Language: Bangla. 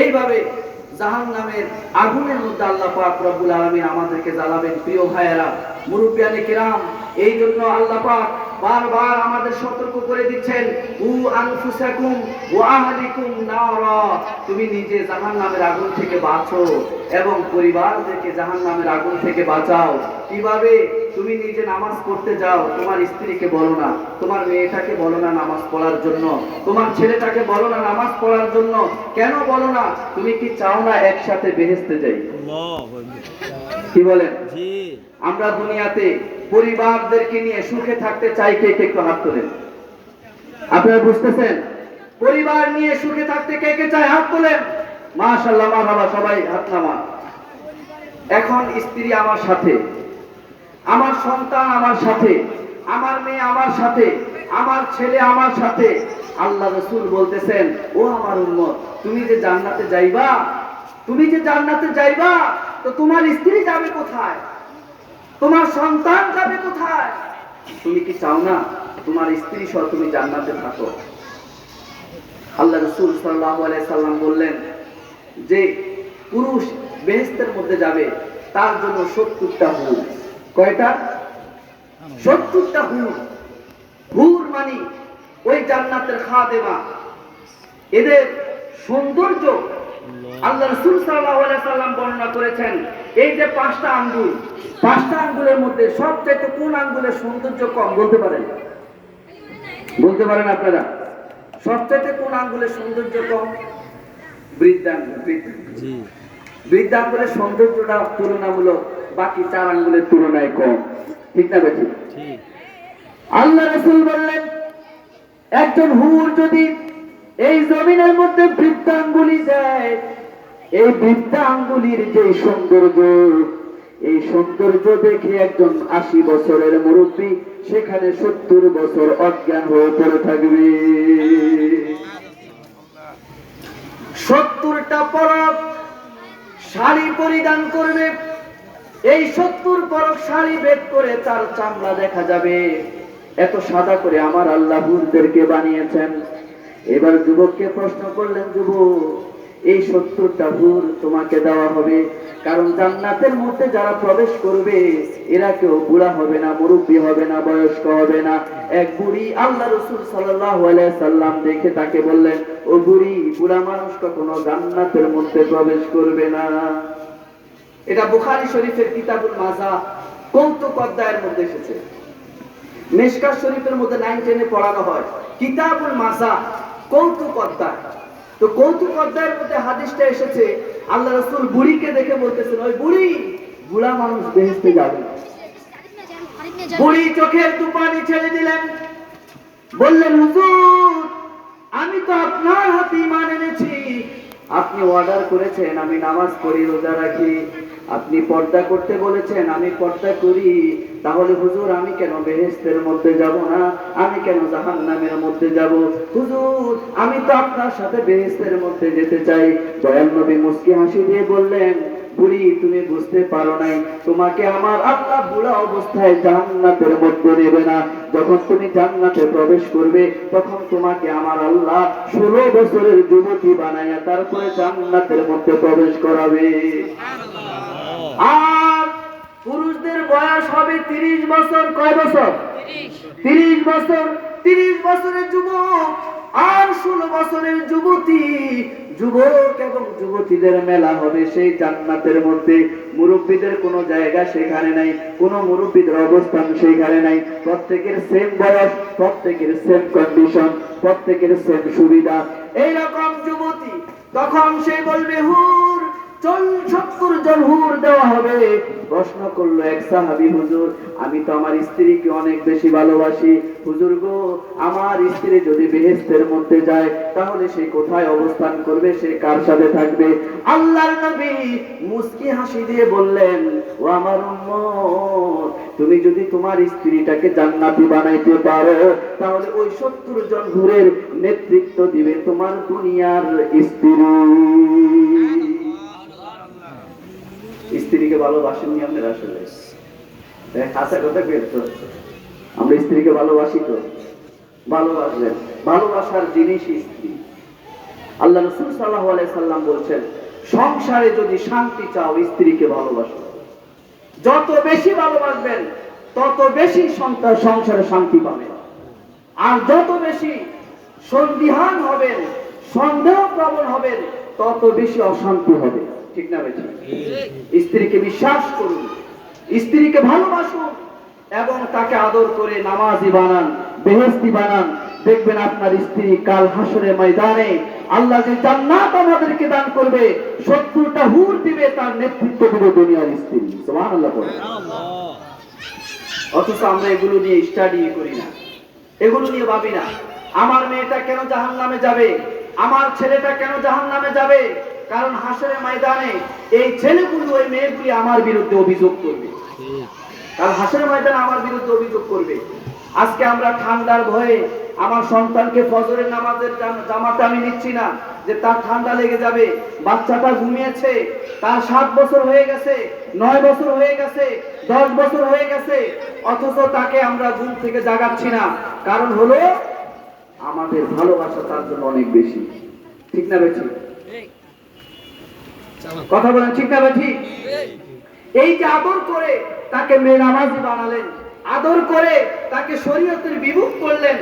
এইভাবে জাহান্নামের আগুনের মধ্যে আল্লাহ পাক রব্বুল আলামিন আমাদেরকে জ্বালাবেন। প্রিয় ভাইয়েরা, মুরব্বিয়ানে কিরাম, এই জন্য আল্লাহ পাক বারবার আমাদের সতর্ক করে দিচ্ছেন, উ আনফুসাকুম ওয়া আহলিকুম নারা, তুমি নিজে জাহান্নামের আগুন থেকে বাঁচো এবং পরিবারদেরকে জাহান্নামের আগুন থেকে বাঁচাও। কিভাবে? তুমি নিজে নামাজ পড়তে যাও, তোমার স্ত্রীকে বলো না, তোমার মেয়েটাকে বলো না নামাজ পড়ার জন্য, তোমার ছেলেটাকে বলো না নামাজ পড়ার জন্য। কেন বলো না? তুমি কি চাও না একসাথে বেহেশতে যাই? কি বলেন? আমরা দুনিয়াতে পরিবারদেরকে নিয়ে সুখে থাকতে চাই, কে কে একটু হাত তোলেন। আপনারা বুঝতেছেন? পরিবার নিয়ে সুখে থাকতে কে কে চায়? হাত তোলেন। মাশাআল্লাহ, মারহাবা, সবাই হাত নামান। এখন স্ত্রী আমার সাথে, আমার সন্তান আমার সাথে, আমার মেয়ে আমার সাথে, আমার ছেলে আমার সাথে। আল্লাহ রাসূল বলতেছেন, ও আমার উম্মত, তুমি যে জান্নাতে যাইবা, তুমি যে জান্নাতে যাইবা, তো তোমার স্ত্রী যাবে কোথায়? তোমার সন্তান যাবে কোথায়? তুমি কি চাও না তোমার স্ত্রী সহ তুমি জান্নাতে থাকো? আল্লাহ রাসূল সাল্লাল্লাহু আলাইহি সাল্লাম বললেন যে পুরুষ বেহেশতের মধ্যে যাবে, তার জন্য 70টা হুর। কয়টা? 70টা হুর। হুর মানে ওই জান্নাতের খাদেমা। এদের সৌন্দর্য আল্লাহ রাসূল সাল্লাল্লাহু আলাইহি সাল্লাম বর্ণনা করেছেন, এই যে 5টা আঙ্গুল, 5টা আঙ্গুলের মধ্যে সবচেয়ে কোন আঙ্গুলের সৌন্দর্য কম? বলতে পারেন? বলতে পারেন আপনারা? সবচেয়ে কোন আঙ্গুলের সৌন্দর্য কম? বৃদ্ধাঙ্গুল। বৃদ্ধাঙ্গুলের সৌন্দর্যটা তুলনামূলক বাকি 4 আঙ্গুলের তুলনায় কম। ঠিক না বেঠিক? আল্লাহ রাসূল বললেন, একজন হুর যদি এই জমিনের মধ্যে বৃদ্ধাঙ্গুলি দেয়, এই বৃদ্ধাঙ্গুলির যে সৌন্দর্য, এই সৌন্দর্য দেখে একজন 80 বছরের মুরব্বী সেখানে 70 বছর অজ্ঞান হয়ে পড়ে থাকবে। 70টা পরব শাড়ি পরিধান করবে, এই 70 পরব শাড়ি বেদ করে তার চামড়া দেখা যাবে। এত সাদা করে আমার আল্লাহ হুরদেরকে বানিয়েছেন। এবার যুবককে প্রশ্ন করলেন, যুবক, এই 70টা হুর তোমাকে দেওয়া হবে, কারণ জান্নাতের মধ্যে যারা প্রবেশ করবে এরা কেউ বুড়া হবে না, মুরব্বী হবে না, বয়স্ক হবে না। এক বুড়ি আল্লাহ রাসূল সাল্লাল্লাহু আলাইহি সাল্লাম দেখে তাকে বললেন, ও বুড়ি, বুড়া মানুষ কখনো জান্নাতের মধ্যে প্রবেশ করবে না। এটা বুখারী শরীফের কিতাবুল মাজা কৌতুক অধ্যায়ের মধ্যে এসেছে। মিশকাত শরীফের মধ্যে 9-10 পড়ানো হয় কিতাবুল মাজা কৌতুক অধ্যায়। তো কৌতুক অধ্যায়ের মধ্যে হাদিসটা এসেছে, আল্লাহ রাসূল বুড়িকে দেখে বলতেছেন, ওই বুড়ি, বুড়া মানুষ বেহেশতে যাবে। বুড়ি চোখের দুপানি ছেড়ে দিলেন, বললেন, হুজুর, আমি তো আপনার হাতে ঈমান এনেছি। আপনি অর্ডার করেছেন আমি নামাজ পড়ি, রোজা রাখি, আপনি পর্দা করতে বলেছেন আমি পর্দা করি, তাহলে হুজুর আমি কেন বেহেশতের মধ্যে যাব না? আমি কেন জাহান্নামের মধ্যে যাব? হুজুর, আমি তো আপনার সাথে বেহেশতের মধ্যে যেতে চাই। দয়াল নবী মুস্কি হাসি দিয়ে বললেন, বুড়ি, তুমি বুঝতে পারো নাই, তোমাকে আমার আল্লাহ বুড়া অবস্থায় জান্নাতের মধ্যে নেবে না। যখন তুমি জান্নাতে প্রবেশ করবে তখন তোমাকে আমার আল্লাহ 16 বছরের যুবতী বানাইয়া তারপরে জান্নাতের মধ্যে প্রবেশ করাবে। আর পুরুষদের বয়স হবে 30 বছর। কয় বছর? 30 বছর। 30 বছরের যুবক আর 16 বছরের যুবতী। যুবক এবং যুবতীদের মেলা হবে সেই জান্নাতের মধ্যে। মুরব্বীদের কোনো জায়গা সেখানে নাই, কোনো মুরব্বীদের অবস্থান সেখানে নাই। প্রত্যেকের সেম বয়স, প্রত্যেকের সেম কন্ডিশন, প্রত্যেকের সেম সুবিধা। এইরকম যুবতী তখন সে বলবে, হুর, 70 জন হুর দেওয়া হবে। প্রশ্ন করলো এক সাহাবী, হুজুর, আমি তো আমার স্ত্রীকে অনেক বেশি ভালোবাসি, হুজুর গো, আমার স্ত্রী যদি বেহেশতের মধ্যে যায় তাহলে সে কোথায় অবস্থান করবে, সে কার সাথে থাকবে? আল্লাহর নবী মুস্কি হাসি দিয়ে বললেন, ও আমার উম্মত, তুমি যদি তোমার স্ত্রীটাকে জান্নাতি বানাইতে পারো তাহলে ওই 70 জন হুরের নেতৃত্ব দিবে তোমার দুনিয়ার স্ত্রী। স্ত্রীকে ভালোবাসেননি আপনারা? আসলে হাসা কথা বেরতো, আমরা স্ত্রীকে ভালোবাসি তো? ভালোবাসবেন। ভালোবাসার জিনিস স্ত্রী। আল্লাহ রাসূল সাল্লাল্লাহু আলাইহি সাল্লাম বলছেন, সংসারে যদি শান্তি চাও স্ত্রীকে ভালোবাসো। যত বেশি ভালোবাসবেন তত বেশি সংসারে শান্তি পাবেন। আর যত বেশি সন্দিহান হবেন, সন্দেহ প্রবণ হবেন, তত বেশি অশান্তি হবে। ঠিক না ভাই? স্ত্রীকে বিশ্বাস করুন, স্ত্রীকে ভালোবাসুন এবং তাকে আদর করে নামাজি বানান, বেহেশতি বানান। দেখবেন আপনার স্ত্রী কাল হাসরের ময়দানে আল্লাহ যে জান্নাত আমাদেরকে দান করবে, 70টা হুর দিবে, তার নেতৃত্ব দিবে দুনিয়ার স্ত্রী। সুবহানাল্লাহ। অথচ আমরা এগুলো নিয়ে স্টাডি করি না, এগুলো নিয়ে ভাবি না। আমার মেয়েটা কেন জাহান্নামে যাবে, আমার ছেলেটা কেন জাহান্নামে যাবে? কারণ হাসরের ময়দানে এই ছেলেগুলো এই মেয়েগুলি আমার বিরুদ্ধে অভিযোগ করবে। কারণ হাসরের ময়দানে আমার বিরুদ্ধে অভিযোগ করবে। আজকে আমরা ঠান্ডার ভয়ে আমার সন্তানকে ফজরের নামাজের জামাটা আমি নিচ্ছি না, যে তার ঠান্ডা লেগে যাবে। বাচ্চাটা ঘুমিয়েছে, তার 7 বছর হয়ে গেছে, 9 বছর হয়ে গেছে, 10 বছর হয়ে গেছে, অথচ তাকে আমরা ঘুম থেকে জাগাচ্ছি না। কারণ হলো আমাদের ভালোবাসা তার জন্য অনেক বেশি। ঠিক না বেশি? কথা বলেন, ঠিক না বেশি? এই যে আদর করে তাকে নামাজি বানালেন, আদর করে তাকে শরীয়তের বিমুখ করলেন,